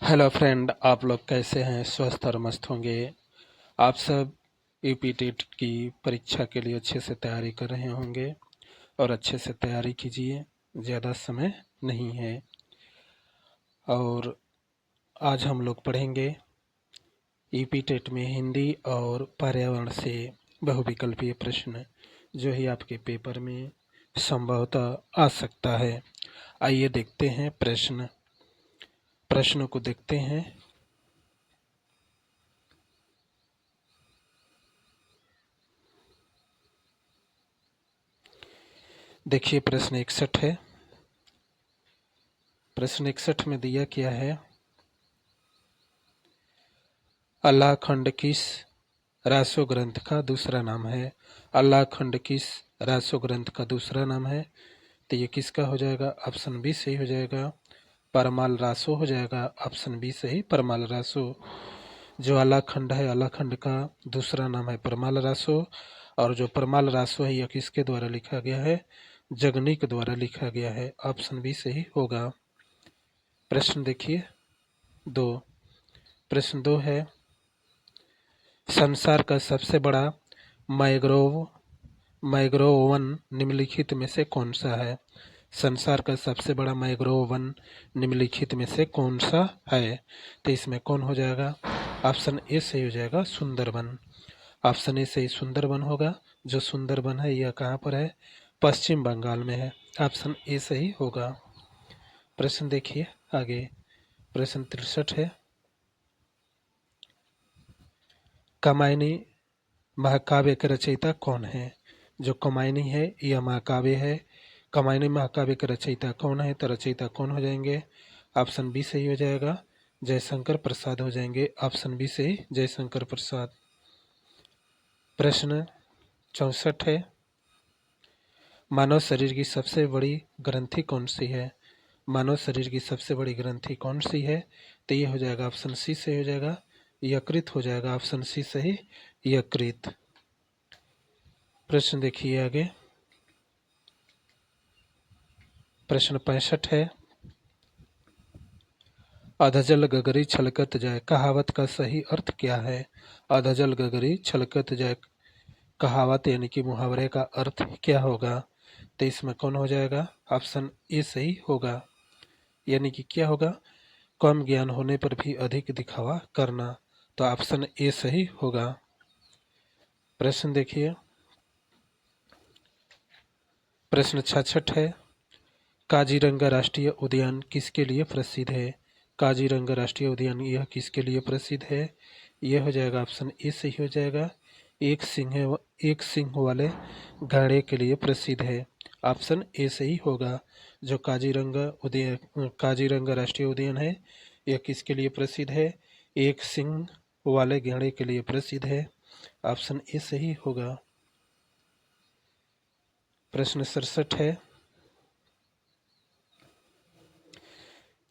Hello friend, आप लोग कैसे हैं? स्वस्थ और मस्त होंगे। आप सब यूपी टेट की परीक्षा के लिए अच्छे से तैयारी कर रहे होंगे और अच्छे से तैयारी कीजिए। ज़्यादा समय नहीं है। और आज हम लोग पढ़ेंगे यूपी टेट में हिंदी और पर्यावरण से बहुविकल्पीय प्रश्न, जो ही आपके पेपर में संभवतः आ सकता है। आइए देखते हैं प्रश्नों को देखते हैं। देखिए, प्रश्न 61 है। प्रश्न 61 में दिया क्या है? अल्लाह खंड किस रासो ग्रंथ का दूसरा नाम है? अल्लाह खंड किस रासो ग्रंथ का दूसरा नाम है? तो ये किसका हो जाएगा? ऑप्शन बी सही हो जाएगा, परमाल रासो हो जाएगा। ऑप्शन बी सही, परमाल रासो। जो अल्लाह खंड है, अल्लाह खंड का दूसरा नाम है परमाल रासो। और जो परमाल रासो है, यह किसके द्वारा लिखा गया है? जगनीक द्वारा लिखा गया है। ऑप्शन बी सही होगा। प्रश्न देखिए दो। प्रश्न 2 है, संसार का सबसे बड़ा मैंग्रोव वन निम्नलिखित में से कौन सा है? संसार का सबसे बड़ा मैंग्रोव वन निम्नलिखित में से कौन सा है? तो इसमें कौन हो जाएगा? ऑप्शन ए सही हो जाएगा, सुंदरबन। ऑप्शन ए सही, सुंदरबन होगा। जो सुंदरबन है यह कहाँ पर है? पश्चिम बंगाल में है। ऑप्शन ए सही होगा। प्रश्न देखिए आगे। प्रश्न 63 है, कामायनी महाकाव्य के रचयिता कौन है? जो कामायनी है यह महाकाव्य है। कामायनी महाकाव्य के रचयिता कौन है? तो रचयिता कौन हो जाएंगे? ऑप्शन बी सही हो जाएगा, जयशंकर प्रसाद हो जाएंगे। ऑप्शन बी सही, जयशंकर प्रसाद। प्रश्न 64 है, मानव शरीर की सबसे बड़ी ग्रंथि कौन सी है? मानव शरीर की सबसे बड़ी ग्रंथि कौन सी है? तो ये हो जाएगा ऑप्शन सी सही हो जाएगा, यकृत हो जाएगा। ऑप्शन सी सही, यकृत। प्रश्न देखिए आगे। प्रश्न 65 है, अधजल गगरी छलकत जाए कहावत का सही अर्थ क्या है? अधजल गगरी छलकत जाए कहावत यानी कि मुहावरे का अर्थ क्या होगा? तो इसमें कौन हो जाएगा? ऑप्शन ए सही होगा, यानी कि क्या होगा? कम ज्ञान होने पर भी अधिक दिखावा करना। तो ऑप्शन ए सही होगा। प्रश्न देखिए। प्रश्न 66 है, काजीरंगा राष्ट्रीय उद्यान किसके लिए प्रसिद्ध है? काजीरंगा राष्ट्रीय उद्यान यह किसके लिए प्रसिद्ध है? यह हो जाएगा ऑप्शन ए सही हो जाएगा, एक सिंह वाले गाड़े के लिए प्रसिद्ध है। ऑप्शन ए सही होगा। जो काजीरंगा राष्ट्रीय उद्यान है यह किसके लिए प्रसिद्ध है? एक सिंह वाले गाड़े के लिए प्रसिद्ध है। ऑप्शन ए सही होगा। प्रश्न 67 है,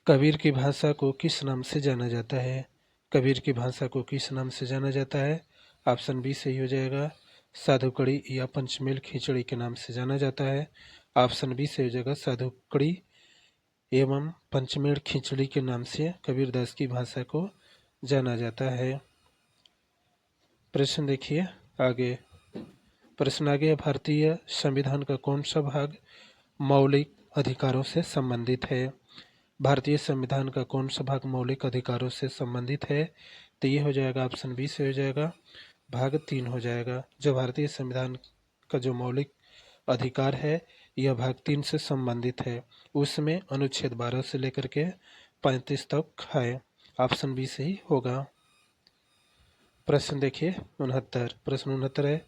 कबीर की भाषा को किस नाम से जाना जाता है? कबीर की भाषा को किस नाम से जाना जाता है? ऑप्शन बी सही हो जाएगा, साधुकड़ी या पंचमेल खिचड़ी के नाम से जाना जाता है। ऑप्शन बी सही हो जाएगा, साधुकड़ी एवं पंचमेल खिचड़ी के नाम से कबीरदास की भाषा को जाना जाता है। प्रश्न देखिए आगे। प्रश्न आगे, भारतीय संविधान का कौन सा भाग मौलिक अधिकारों से संबंधित है? भारतीय संविधान का कौन सा भाग मौलिक अधिकारों से संबंधित है? तो ये हो जाएगा ऑप्शन बी से हो जाएगा, भाग 3 हो जाएगा। जो भारतीय संविधान का जो मौलिक अधिकार है यह भाग 3 से संबंधित है। उसमें अनुच्छेद 12 से लेकर के 35 तक है। ऑप्शन बी सही होगा। प्रश्न देखिए 69। प्रश्न 69 है,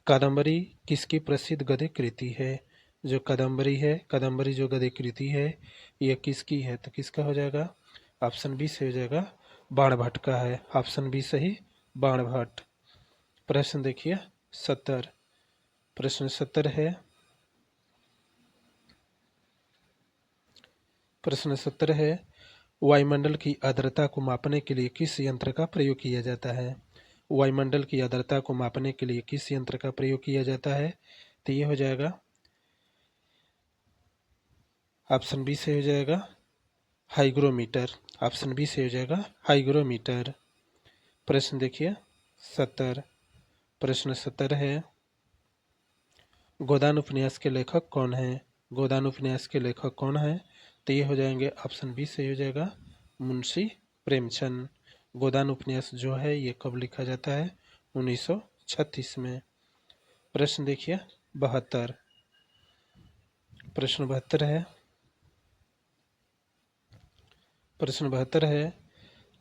कादम्बरी किसकी प्रसिद्ध गद्य कृति है? जो कादम्बरी है, कादम्बरी जो गद्य कृति है यह किसकी है? तो किसका हो जाएगा? ऑप्शन बी से हो जाएगा, बाणभट्ट का है। ऑप्शन बी सही, बाणभट्ट। प्रश्न देखिए 70। प्रश्न 70 है, प्रश्न 70 है, वायुमंडल की आर्द्रता को मापने के लिए किस यंत्र का प्रयोग किया जाता है? वायुमंडल की आर्द्रता को मापने के लिए किस यंत्र का प्रयोग किया जाता है? तो ये हो जाएगा, ऑप्शन बी से हो जाएगा, हाइग्रोमीटर। ऑप्शन बी सही हो जाएगा हाइग्रोमीटर। प्रश्न देखिए 70। प्रश्न 70 है, गोदान उपन्यास के लेखक कौन है? गोदान उपन्यास के लेखक कौन है? तो ये हो जाएंगे, ऑप्शन बी सही हो जाएगा मुंशी प्रेमचंद। गोदान उपन्यास जो है ये कब लिखा जाता है? 1936 में। प्रश्न देखिए 72। प्रश्न 72 है, प्रश्न 72 है,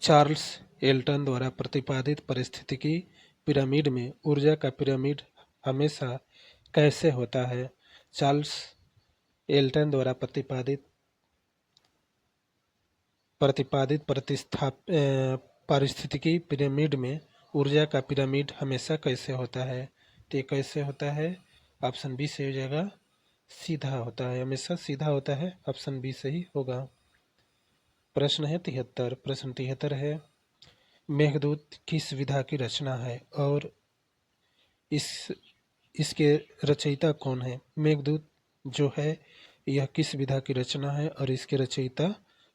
चार्ल्स एल्टन द्वारा प्रतिपादित पारिस्थितिकी पिरामिड में ऊर्जा का पिरामिड हमेशा कैसे होता है? चार्ल्स एल्टन द्वारा प्रतिपादित पारिस्थितिकी पिरामिड में ऊर्जा का पिरामिड हमेशा कैसे होता है? तो ये कैसे होता है? ऑप्शन बी सही हो जाएगा सीधा होता है, हमेशा सीधा होता है। ऑप्शन बी सही होगा। प्रश्न है 73। प्रश्न 73 है, मेघदूत किस विधा की रचना है और इस इसके रचयिता कौन है? मेघदूत जो है यह किस विधा की रचना है और इसके रचयिता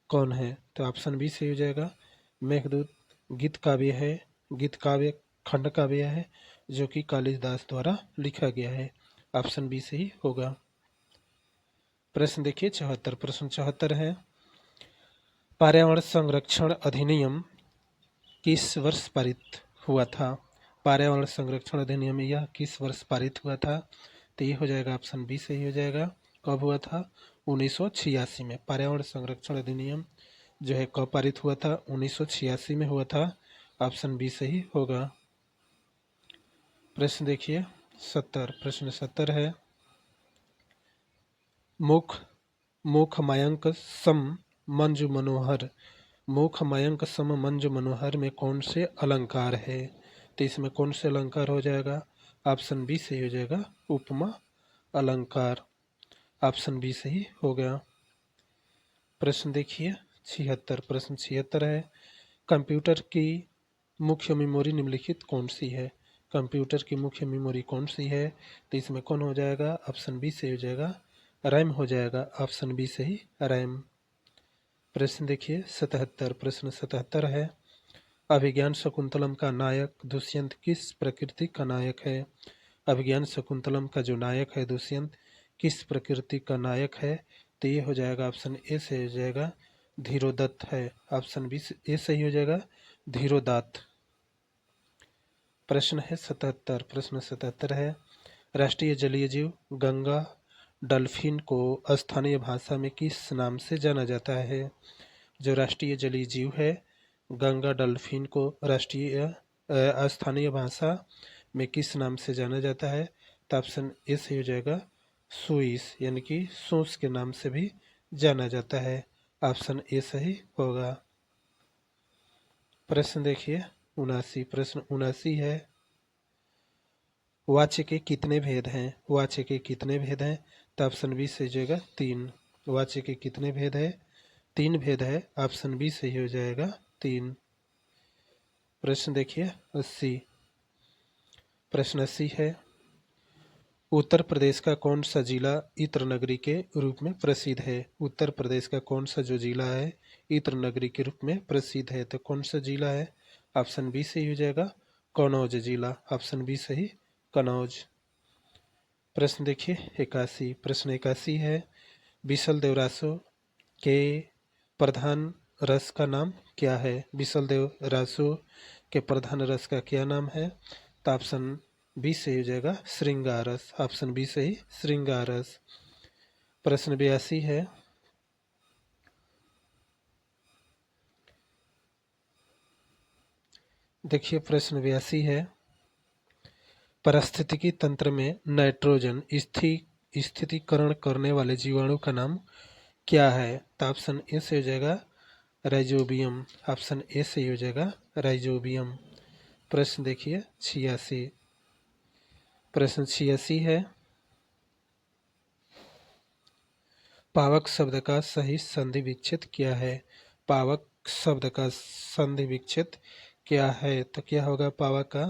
कौन है? तो ऑप्शन बी सही हो जाएगा मेघदूत गीत काव्य है, गीत काव्य खंड काव्य है जो कि कालिदास द्वारा लिखा गया है। ऑप्शन बी सही होगा। प्रश्न देखिए 74। प्रश्न 74 है, पर्यावरण संरक्षण अधिनियम किस वर्ष पारित हुआ था? पर्यावरण संरक्षण अधिनियम यह किस वर्ष पारित हुआ था? तो ये हो जाएगा ऑप्शन बी सही हो जाएगा। कब हुआ था? 1986 में। पर्यावरण संरक्षण अधिनियम जो है कब पारित हुआ था? 1986 में हुआ था। ऑप्शन बी सही होगा। प्रश्न देखिए 70। प्रश्न 70 है, मुख मयंक सम मंजु मनोहर, मुख मयंक सम मंजु मनोहर में कौन से अलंकार है? तो इसमें कौन से अलंकार हो जाएगा? ऑप्शन बी सही हो जाएगा उपमा अलंकार। ऑप्शन बी सही हो गया। प्रश्न देखिए 76। प्रश्न 76 है, कंप्यूटर की मुख्य मेमोरी निम्नलिखित कौन सी है? कंप्यूटर की मुख्य मेमोरी कौन सी है? तो इसमें कौन हो जाएगा? ऑप्शन बी सही हो जाएगा रैम हो जाएगा। ऑप्शन बी सही रैम। प्रश्न देखिए 77। प्रश्न 77 है, अभिज्ञान शकुंतलम का नायक दुष्यंत किस प्रकृति का नायक है? अभिज्ञान शकुंतलम का जो नायक है दुष्यंत किस प्रकृति का नायक है? तो ये हो जाएगा ऑप्शन ए से हो जाएगा धीरोदत्त है। ऑप्शन बी ए सही हो जाएगा धीरोदात्त। प्रश्न है 77। प्रश्न 77 है, राष्ट्रीय जलीय जीव गंगा डल्फिन को स्थानीय भाषा में किस नाम से जाना जाता है? जो राष्ट्रीय जलीय जीव है गंगा डल्फिन को राष्ट्रीय स्थानीय भाषा में किस नाम से जाना जाता है? तो ऑप्शन ए सही हो जाएगा सुइस, यानी कि सूस के नाम से भी जाना जाता है। ऑप्शन ए सही होगा। प्रश्न देखिए 79। प्रश्न 79 है, वाच्य के कितने भेद हैं? वाच्य के कितने भेद हैं? तो ऑप्शन बी सही हो जाएगा 3। वाच्य के कितने भेद है? 3 भेद है। ऑप्शन बी सही हो जाएगा 3। प्रश्न देखिए 80। प्रश्न 80 है, उत्तर प्रदेश का कौन सा जिला इत्र नगरी के रूप में प्रसिद्ध है? उत्तर प्रदेश का कौन सा जो जिला है इत्र नगरी के रूप में प्रसिद्ध है? तो कौन सा जिला है? ऑप्शन बी सही हो जाएगा कन्नौज जिला। ऑप्शन बी सही कन्नौज। प्रश्न देखिए 81। प्रश्न 81 है, बिसल देवरासो के प्रधान रस का नाम क्या है? बिसल देवरासो के प्रधान रस का क्या नाम है? तो ऑप्शन बी सही हो जाएगा श्रृंगारस। ऑप्शन बी सही श्रृंगारस। प्रश्न 82 है, देखिए प्रश्न 82 है, पारिस्थितिकी तंत्र में नाइट्रोजन स्थितीकरण करने वाले जीवाणु का नाम क्या है? तो ऑप्शन ए से हो जाएगा राइजोबियम। ऑप्शन ए से हो जाएगा राइजोबियम। प्रश्न देखिए 86। प्रश्न 86 है, पावक शब्द का सही संधि विच्छेद क्या है? पावक शब्द का संधि विच्छेद क्या है? तो क्या होगा पावक का?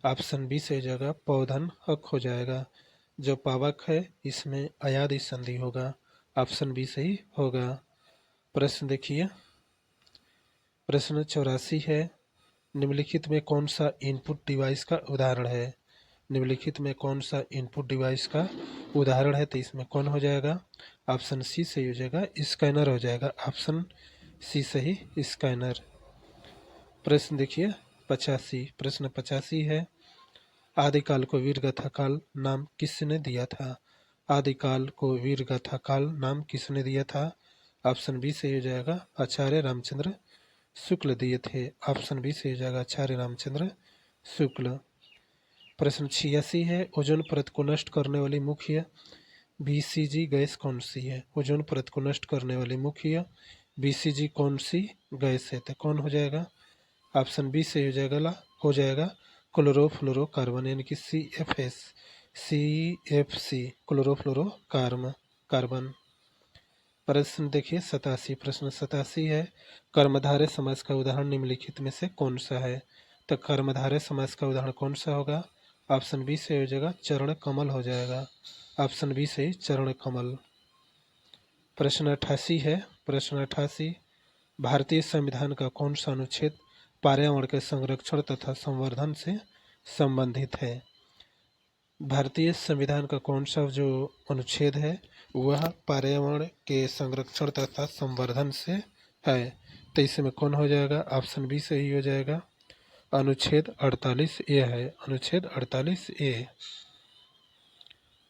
ऑप्शन बी से हो जाएगा पौधन हक हो जाएगा। जो पावक है इसमें अयादि संधि होगा। ऑप्शन बी सही होगा। प्रश्न देखिए, प्रश्न 84 है, निम्नलिखित में कौन सा इनपुट डिवाइस का उदाहरण है? निम्नलिखित में कौन सा इनपुट डिवाइस का उदाहरण है? तो इसमें कौन हो जाएगा? ऑप्शन सी सही हो जाएगा, स्कैनर हो जाएगा। ऑप्शन सी सही, स्कैनर। प्रश्न देखिए 85, प्रश्न 85 है, आदिकाल को वीरगाथा काल नाम किसने दिया था? आदिकाल को वीरगाथा काल नाम किसने दिया था? ऑप्शन बी सही हो जाएगा, आचार्य रामचंद्र शुक्ल दिए थे। ऑप्शन बी सही हो जाएगा, आचार्य रामचंद्र शुक्ल। प्रश्न 86 है, ओजोन परत को नष्ट करने वाली मुख्य बीसीजी गैस कौन सी है? ओजोन परत को नष्ट करने वाली मुख्य बीसीजी कौन सी गैस है? तो कौन हो जाएगा? ऑप्शन बी सही हो जाएगा क्लोरोफ्लोरोकार्बन, यानी कि CFC, क्लोरोफ्लोरोकार्बन। प्रश्न देखिए 87, प्रश्न 87 है, कर्मधारय समास का उदाहरण निम्नलिखित में से कौन सा है? तो कर्मधारय समास का उदाहरण कौन सा होगा? ऑप्शन बी से हो जाएगा, चरण कमल हो जाएगा। ऑप्शन बी से चरण कमल। प्रश्न 88 है, प्रश्न 88, भारतीय संविधान का कौन सा अनुच्छेद पर्यावरण के संरक्षण तथा संवर्धन से संबंधित है? भारतीय संविधान का कौन सा जो अनुच्छेद है वह पर्यावरण के संरक्षण तथा संवर्धन से है? तो इसमें कौन हो जाएगा? ऑप्शन बी सही हो जाएगा, अनुच्छेद 48A है, अनुच्छेद 48A।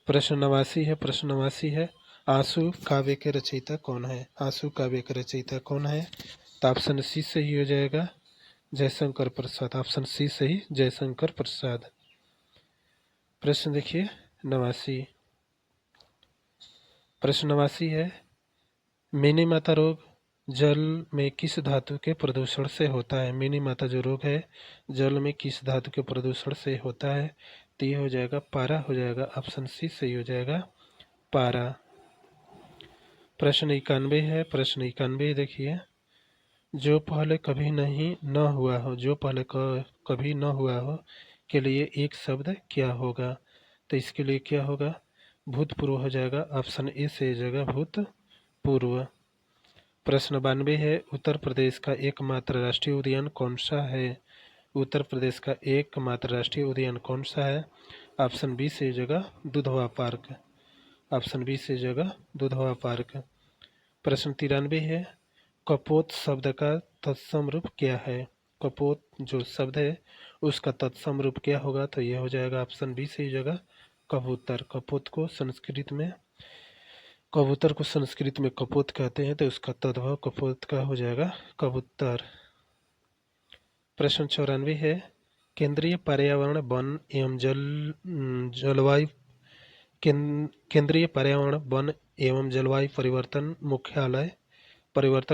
प्रश्न 89 है, प्रश्न 89 है, आंसू काव्य के रचयिता कौन है? आंसू काव्य के रचयिता कौन है? तो ऑप्शन सी सही हो जाएगा, जयशंकर प्रसाद। ऑप्शन सी सही, जयशंकर प्रसाद। प्रश्न देखिए 89, प्रश्न 89 है, मिनीमाता रोग जल में किस धातु के प्रदूषण से होता है? मिनीमाता जो रोग है जल में किस धातु के प्रदूषण से होता है? तो ये हो जाएगा पारा हो जाएगा। ऑप्शन सी सही हो जाएगा, पारा। प्रश्न 91 है, प्रश्न 91 देखिए, जो पहले कभी नहीं न हुआ हो, जो पहले कभी न हुआ हो के लिए एक शब्द क्या होगा? तो इसके लिए क्या होगा? भूतपूर्व हो जाएगा। ऑप्शन ए से जगह भूतपूर्व। प्रश्न 92 है, उत्तर प्रदेश का एकमात्र राष्ट्रीय उद्यान कौन सा है? उत्तर प्रदेश का एकमात्र राष्ट्रीय उद्यान कौन सा है? ऑप्शन बी से जगह दुधवा पार्क। ऑप्शन बी से जगह दुधवा पार्क। प्रश्न 93 है, कपोत शब्द का तत्सम रूप क्या है? कपोत जो शब्द है उसका तत्सम रूप क्या होगा? तो यह हो जाएगा ऑप्शन बी से जगह कबूतर। कबूतर को संस्कृत में कपोत कहते हैं, तो उसका तद्भव कपोत का हो जाएगा कबूतर। प्रश्न 94 है, केंद्रीय पर्यावरण वन एवं जलवायु केंद्रीय पर्यावरण वन एवं जलवायु परिवर्तन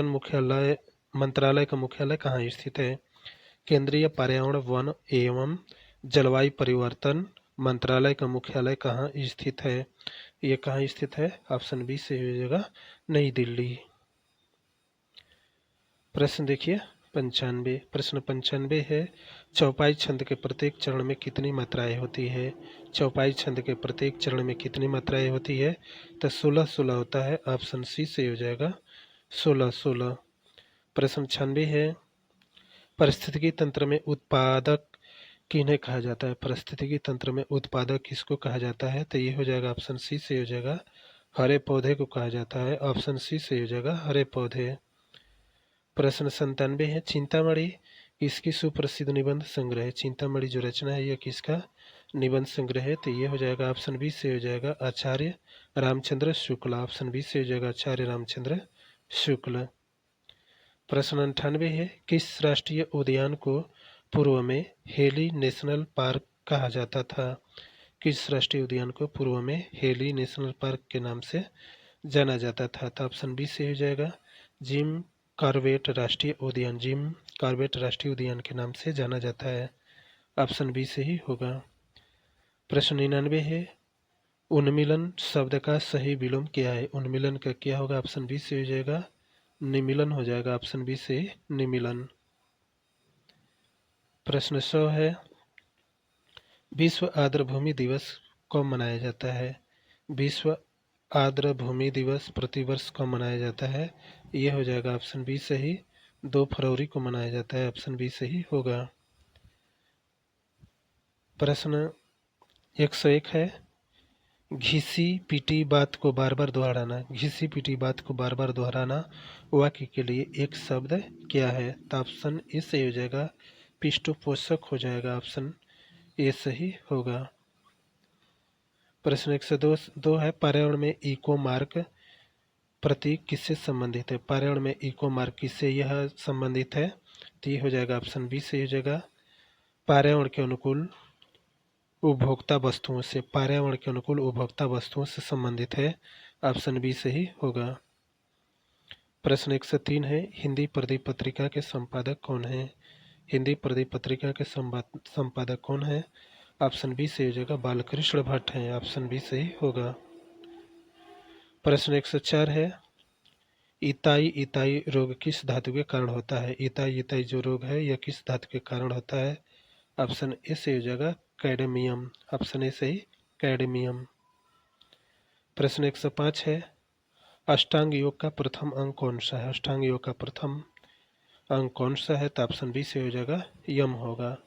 मुख्यालय मंत्रालय का मुख्यालय कहाँ स्थित है? केंद्रीय पर्यावरण वन एवं जलवायु परिवर्तन मंत्रालय का मुख्यालय कहाँ स्थित है? ये कहाँ स्थित है? ऑप्शन बी से हो जाएगा, नई दिल्ली। प्रश्न देखिए 95, प्रश्न 95 है, चौपाई छंद के प्रत्येक चरण में कितनी मात्राएं होती है? चौपाई छंद के प्रत्येक चरण में कितनी मात्राएं होती है? तो 16 होता है। ऑप्शन सी से हो जाएगा 16। प्रश्न 96 है, पारिस्थितिकी तंत्र में उत्पादक किन्हें कहा जाता है? पारिस्थितिकी तंत्र में उत्पादक किसको कहा जाता है? तो ये हो जाएगा ऑप्शन सी से हो जाएगा, हरे पौधे को कहा जाता है। ऑप्शन सी से हो जाएगा, हरे पौधे। प्रश्न 97 है, चिंतामणि किसकी सुप्रसिद्ध निबंध संग्रह है? चिंतामणि जो रचना है यह किसका निबंध संग्रह है? तो ये हो जाएगा ऑप्शन बी से हो जाएगा, आचार्य रामचंद्र शुक्ल। ऑप्शन बी से हो जाएगा, आचार्य रामचंद्र शुक्ल। प्रश्न 98 है, किस राष्ट्रीय उद्यान को पूर्व में हेली नेशनल पार्क कहा जाता था? किस राष्ट्रीय उद्यान को पूर्व में हेली नेशनल पार्क के नाम से जाना जाता था? तो ऑप्शन बी से हो जाएगा, जिम कॉर्बेट राष्ट्रीय उद्यान के नाम से जाना जाता है। ऑप्शन बी से ही होगा। प्रश्न 99 है, उन्मिलन शब्द का सही विलोम क्या है? उन्मिलन का क्या होगा? ऑप्शन बी से हो जाएगा, निमिलन हो जाएगा। ऑप्शन बी से निमिलन। प्रश्न 100 है, विश्व आर्द्रभूमि दिवस कब मनाया जाता है? विश्व आर्द्र भूमि दिवस प्रतिवर्ष कब मनाया जाता है? ये हो जाएगा ऑप्शन बी सही, 2 फरवरी को मनाया जाता है। ऑप्शन बी सही होगा। प्रश्न 101 है, घिसी पिटी बात को बार बार दोहराना। घिसी पिटी बात को बार बार दोहराना वाक्य के लिए एक शब्द क्या है? तो ऑप्शन ए सही हो जाएगा, पृष्ठपोषक हो जाएगा। ऑप्शन ए सही होगा। प्रश्न 102 है, पर्यावरण में इको मार्क प्रतीक किससे संबंधित है? पर्यावरण में इको मार्क किससे यह संबंधित है? तो ये हो जाएगा ऑप्शन बी सही हो जाएगा, पर्यावरण के अनुकूल उपभोक्ता वस्तुओं से। पर्यावरण के अनुकूल उपभोक्ता वस्तुओं से संबंधित है। ऑप्शन बी सही होगा। प्रश्न 103 है, हिंदी प्रदीप पत्रिका के संपादक कौन है? हिंदी प्रदीप पत्रिका के संपादक कौन है? ऑप्शन बी सही हो जाएगा, बालकृष्ण भट्ट हैं। ऑप्शन बी सही होगा। प्रश्न 104 है, इताई इताई रोग किस धातु के कारण होता है? इताई इताई जो रोग है यह किस धातु के कारण होता है? ऑप्शन ए सही हो जाएगा, कैडमियम। ऑप्शन ए सही, कैडमियम। प्रश्न 105 है, अष्टांग योग का प्रथम अंग कौन सा है? अष्टांग योग का प्रथम अंग कौन सा है? तो ऑप्शन बी से हो जाएगा, यम होगा।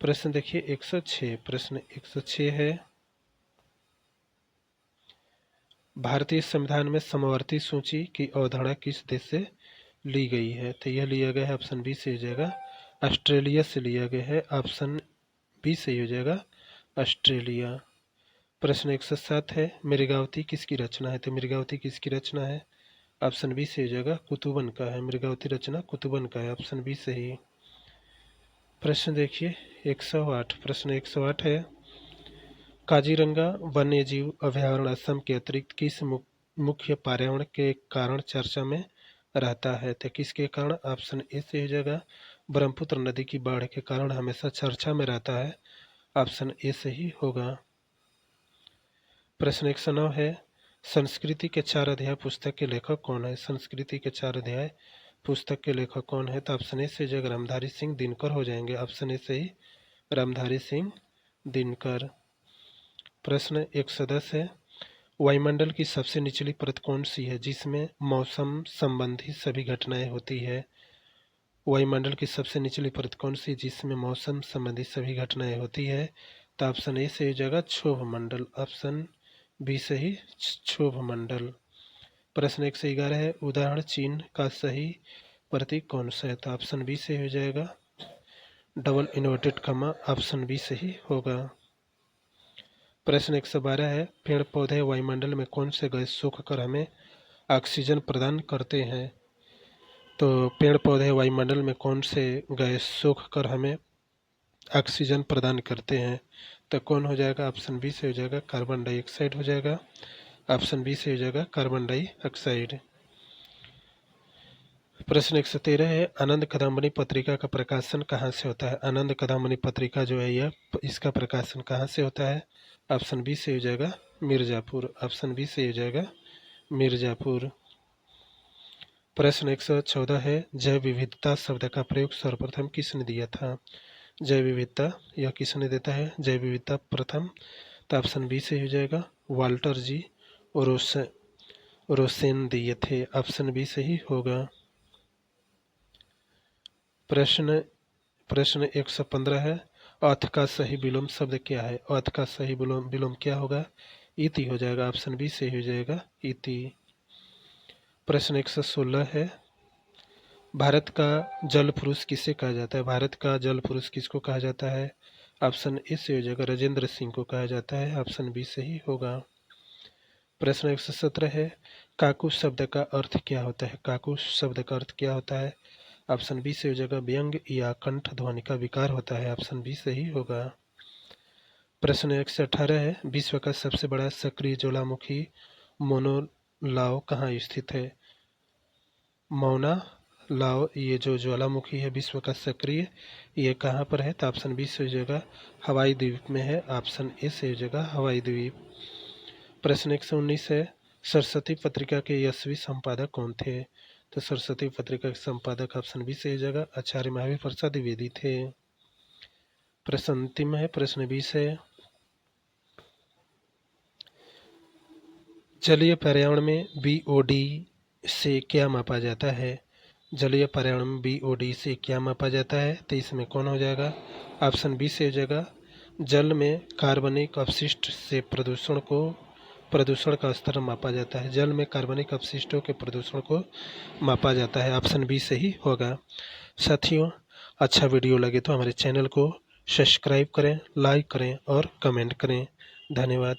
प्रश्न देखिए 106। प्रश्न 106 है, भारतीय संविधान में समवर्ती सूची की अवधारणा किस देश से ली गई है? तो यह लिया गया है, ऑप्शन बी से हो जाएगा, ऑस्ट्रेलिया से लिया गया है। ऑप्शन बी सही हो जाएगा, ऑस्ट्रेलिया। प्रश्न 107 है, मृगावती किसकी रचना है? तो मृगावती किसकी रचना है? ऑप्शन बी से हो जाएगा, कुतुबन का है। मृगावती रचना कुतुबन का है। ऑप्शन बी सही। प्रश्न देखिए 108। प्रश्न 108 है, काजीरंगा वन्यजीव अभयारण्य असम के अतिरिक्त किस मुख्य पर्यावरण के कारण चर्चा में रहता है? तो किसके कारण? ऑप्शन ए से हो जाएगा, ब्रह्मपुत्र नदी की बाढ़ के कारण हमेशा चर्चा में रहता है। ऑप्शन ए सही होगा। प्रश्न 109 है, संस्कृति के 4 अध्याय पुस्तक के लेखक कौन है? संस्कृति के 4 अध्याय पुस्तक के लेखक कौन है? तो ऑप्शन ए से जगह रामधारी सिंह दिनकर हो जाएंगे। ऑप्शन ए सही, रामधारी सिंह दिनकर। प्रश्न 110 है, वायुमंडल की सबसे निचली परत कौन सी है जिसमें मौसम संबंधी सभी घटनाएं होती है? वायुमंडल की सबसे निचली परत कौन सी जिसमें मौसम संबंधी सभी घटनाएं होती है? तो ऑप्शन ए से हो जाएगा, क्षोभ मंडल। ऑप्शन बी सही, क्षोभ मंडल। प्रश्न 111 है, उदाहरण चिन्ह का सही प्रतीक कौन सा है? तो ऑप्शन बी से हो जाएगा, double inverted comma. Option B सही होगा। प्रश्न 112 है, पेड़ पौधे वायुमंडल में कौन से गैस सोखकर हमें ऑक्सीजन प्रदान करते हैं? तो पेड़ पौधे वायुमंडल में कौन से गैस सोखकर हमें ऑक्सीजन प्रदान करते हैं? तो कौन हो जाएगा? ऑप्शन बी से हो जाएगा, कार्बन डाइऑक्साइड हो जाएगा। ऑप्शन बी से हो जाएगा, कार्बन डाइऑक्साइड। प्रश्न 113 है, आनंद कदम्बनी पत्रिका का प्रकाशन कहाँ से होता है? आनंद कदम्बनी पत्रिका जो है यह, इसका प्रकाशन कहाँ से होता है? ऑप्शन बी से हो जाएगा, मिर्जापुर। ऑप्शन बी से हो जाएगा, मिर्जापुर। प्रश्न 114 है, जैव विविधता शब्द का प्रयोग सर्वप्रथम किसने दिया था? जैव विविधता यह किसने देता है? जैव विविधता प्रथम, तो ऑप्शन बी से हो जाएगा, वाल्टर जी रोसेन दिए थे। ऑप्शन बी सही होगा। प्रश्न 115 है, अर्थ का सही विलोम शब्द क्या है? अर्थ का सही विलोम क्या होगा? इति हो जाएगा। ऑप्शन बी से हो जाएगा, इति। प्रश्न 116 है, भारत का जल पुरुष किसे कहा जाता है? भारत का जल पुरुष किसको कहा जाता है? ऑप्शन ए से हो जाएगा, राजेंद्र सिंह को कहा जाता है। ऑप्शन बी सही होगा। प्रश्न 117 है, काकू शब्द का अर्थ क्या होता है? काकू शब्द का अर्थ क्या होता है? ऑप्शन बी से हो जाएगा, व्यंग या कंठ ध्वनि का विकार होता है। ऑप्शन बी सही होगा। प्रश्न 118 है, विश्व का सबसे बड़ा सक्रिय ज्वालामुखी मोनो-लाव कहाँ स्थित है? मौना लाव, ये जो ज्वालामुखी है विश्व का सक्रिय, ये कहाँ पर है? तो ऑप्शन बी से हो जाएगा, हवाई द्वीप में है। ऑप्शन ए से हो जाएगा, हवाई द्वीप। प्रश्न 119 है, सरस्वती पत्रिका के यशस्वी संपादक कौन थे? तो सरस्वती पत्रिका के संपादक ऑप्शन बी से हो जाएगा, आचार्य महावीर प्रसाद द्विवेदी थे। प्रश्न अंतिम है, प्रश्न 20 है, जलीय पर्यावरण में BOD से क्या मापा जाता है? जलीय पर्यावरण में BOD से क्या मापा जाता है? तो इसमें कौन हो जाएगा? ऑप्शन बी से हो जाएगा। जल में कार्बनिक अपशिष्ट से प्रदूषण का स्तर मापा जाता है। जल में कार्बनिक अपशिष्टों के प्रदूषण को मापा जाता है। ऑप्शन बी से ही होगा। साथियों, अच्छा वीडियो लगे तो हमारे चैनल को सब्सक्राइब करें, लाइक करें और कमेंट करें। धन्यवाद।